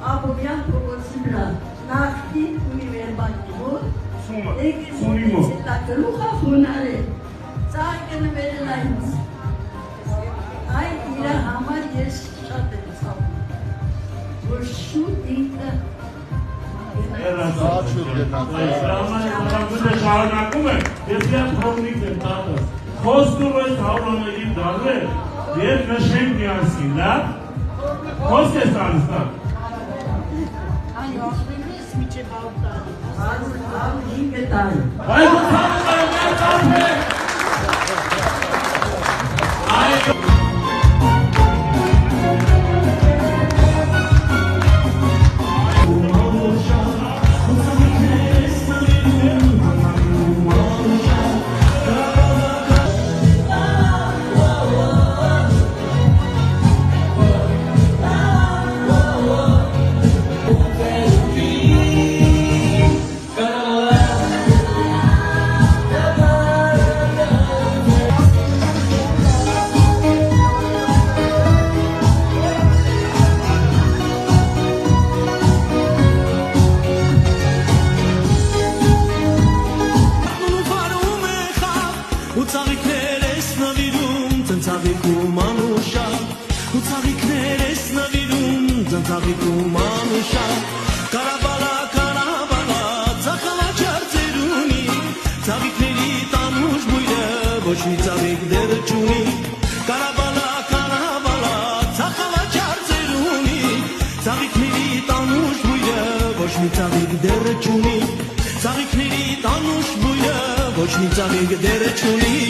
Աբովյան փողոցի վրա նախկին ունիվերմագի մոտ գլուխը խոնար է, ծաղկը նվերել այնց, այն իրա համար ես շատ եմ ծաղում, որ շուտ ինքը շարունակում է, ես իատ հողնիկ եմ տատս, խոստում ես հավորաներին դարվել, և նշենք միասին, լավ, խոստ ես անստան, Այո, Կարաբալա, ծախալա չարձերունի, ծավիքների տանուշ բույրը, ոչ մի ծավիք դեր չունի, Կարաբալա, ծախալա չարձերունի, ծավիքների տանուշ բույրը, ոչ մի ծավիք դեր չունի, ծավիքների տանուշ բույրը, ոչ մի ծավիք դեր չունի